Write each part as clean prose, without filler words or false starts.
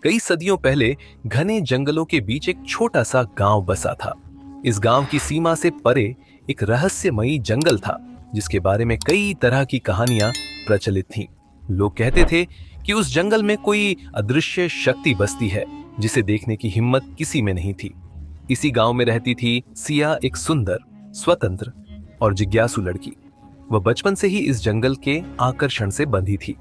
कई सदियों पहले घने जंगलों के बीच एक छोटा सा गांव बसा था। इस गांव की सीमा से परे एक रहस्यमयी जंगल था, जिसके बारे में कई तरह की कहानियां प्रचलित थीं। लोग कहते थे कि उस जंगल में कोई अदृश्य शक्ति बसती है, जिसे देखने की हिम्मत किसी में नहीं थी। इसी गांव में रहती थी सिया, एक सुंदर, स्वतंत्र और जिज्ञासु लड़की। वह बचपन से ही इस जंगल के आकर्षण से बंधी थी।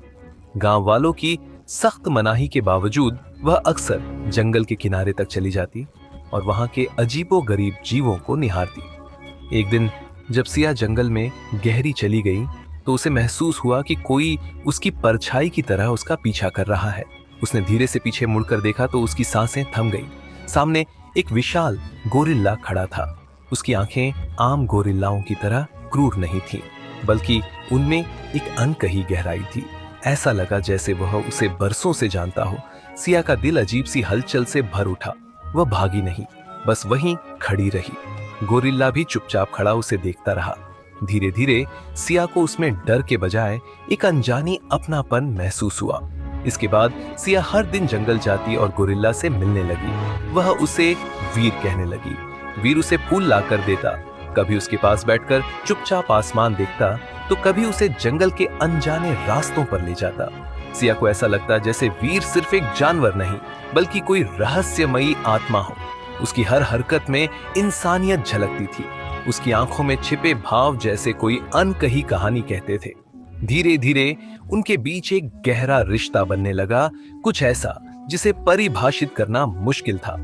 गांव वालों की सख्त मनाही के बावजूद वह अक्सर जंगल के किनारे तक चली जाती और वहां के अजीबोगरीब जीवों को निहारती। एक दिन जब सिया जंगल में गहरी चली गई तो उसे महसूस हुआ कि कोई उसकी परछाई की तरह उसका पीछा कर रहा है। उसने धीरे से पीछे मुड़कर देखा तो उसकी सांसें थम गई। सामने एक विशाल गोरिल्ला खड़ा था। उसकी आंखें आम गोरिल्लाओं की तरह क्रूर नहीं थीं, बल्कि उनमें एक अनकही गहराई थी। ऐसा लगा जैसे वह उसे बरसों से जानता हो। सिया का दिल अजीब सी हलचल से भर उठा। वह भागी नहीं, बस वहीं खड़ी रही। गोरिल्ला भी चुपचाप खड़ा उसे देखता रहा। धीरे धीरे सिया को उसमें डर के बजाय एक अनजानी अपनापन महसूस हुआ। इसके बाद सिया हर दिन जंगल जाती और गोरिल्ला से मिलने लगी। वह उसे वीर कहने लगी। वीर उसे फूल लाकर देता, कभी उसके पास बैठकर चुपचाप आसमान देखता, तो कभी उसे जंगल के अनजाने रास्तों पर ले जाता। सिया को ऐसा लगता जैसे वीर सिर्फ एक जानवर नहीं, बल्कि कोई रहस्यमयी आत्मा हो। उसकी हर हरकत में इंसानियत झलकती थी। उसकी आंखों में छिपे भाव जैसे कोई अनकही कहानी कहते थे। धीरे धीरे उनके बीच एक गहरा रिश्ता बनने लगा, कुछ ऐसा जिसे परिभाषित करना मुश्किल था।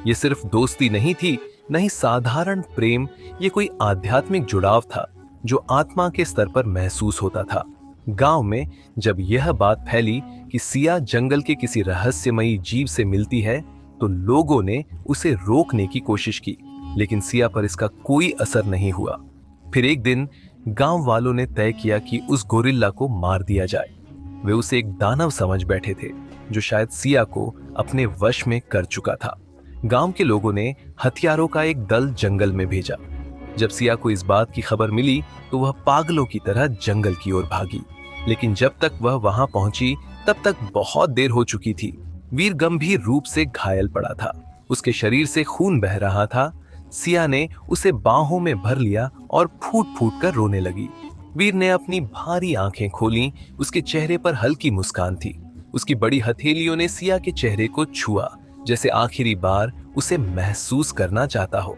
ये सिर्फ दोस्ती नहीं थी, नहीं साधारण प्रेम, ये कोई आध्यात्मिक जुड़ाव था जो आत्मा के स्तर पर महसूस होता था। गांव में जब यह बात फैली कि सिया जंगल के किसी रहस्यमयी जीव से मिलती है, तो लोगों ने उसे रोकने की कोशिश की, लेकिन सिया पर इसका कोई असर नहीं हुआ। फिर एक दिन गांव वालों ने तय किया कि उस गोरिल्ला को मार दिया जाए। वे उसे एक दानव समझ बैठे थे, जो शायद सिया को अपने वश में कर चुका था। गांव के लोगों ने हथियारों का एक दल जंगल में भेजा। जब सिया को इस बात की खबर मिली तो वह पागलों की तरह जंगल की ओर भागी, लेकिन जब तक वह वहां पहुंची तब तक बहुत देर हो चुकी थी। वीर गंभीर रूप से घायल पड़ा था, उसके शरीर से खून बह रहा था। सिया ने उसे बाहों में भर लिया और फूट फूट कर रोने लगी। वीर ने अपनी भारी आंखें खोली, उसके चेहरे पर हल्की मुस्कान थी। उसकी बड़ी हथेलियों ने सिया के चेहरे को छुआ, जैसे आखिरी बार उसे महसूस करना चाहता हो।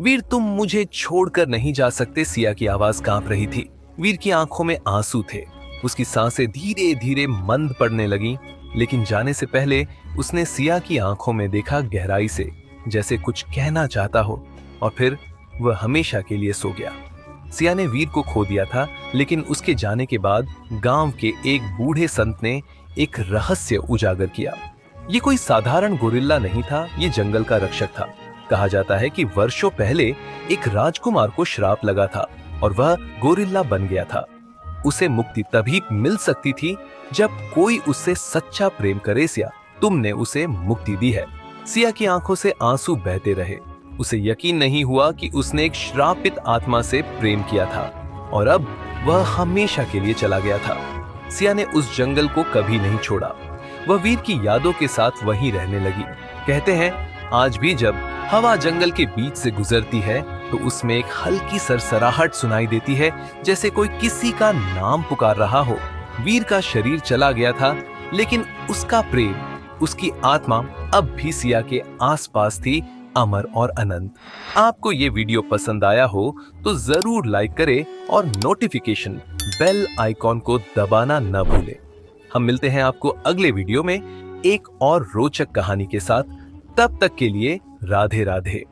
वीर, तुम मुझे छोड़कर नहीं जा सकते। सिया की आवाज कांप रही थी। वीर की आंखों में आंसू थे। उसकी सांसें धीरे धीरे मंद पड़ने लगी, लेकिन जाने से पहले उसने सिया की आंखों में देखा गहराई से, जैसे कुछ कहना चाहता हो, और फिर वह हमेशा के लिए सो गया। सिया ने वीर को खो दिया था, लेकिन उसके जाने के बाद गांव के एक बूढ़े संत ने एक रहस्य उजागर किया। ये कोई साधारण गोरिल्ला नहीं था, ये जंगल का रक्षक था। कहा जाता है कि वर्षों पहले एक राजकुमार को श्राप लगा था और वह गोरिल्ला बन गया था। उसे मुक्ति तभी मिल सकती थी जब कोई उससे सच्चा प्रेम करे। सिया, तुमने उसे मुक्ति दी है। सिया की आंखों से आंसू बहते रहे। उसे यकीन नहीं हुआ कि उसने एक श्रापित आत्मा से प्रेम किया था और अब वह हमेशा के लिए चला गया था। सिया ने उस जंगल को कभी नहीं छोड़ा। वह वीर की यादों के साथ वहीं रहने लगी। कहते हैं आज भी जब हवा जंगल के बीच से गुजरती है तो उसमें एक हल्की सरसराहट सुनाई देती है, जैसे कोई किसी का नाम पुकार रहा हो। वीर का शरीर चला गया था, लेकिन उसका प्रेम, उसकी आत्मा अब भी सिया के आसपास थी, अमर और अनंत। आपको ये वीडियो पसंद आया हो तो जरूर लाइक करें और नोटिफिकेशन बेल आइकॉन को दबाना न भूलें। हम मिलते हैं आपको अगले वीडियो में एक और रोचक कहानी के साथ। तब तक के लिए राधे राधे।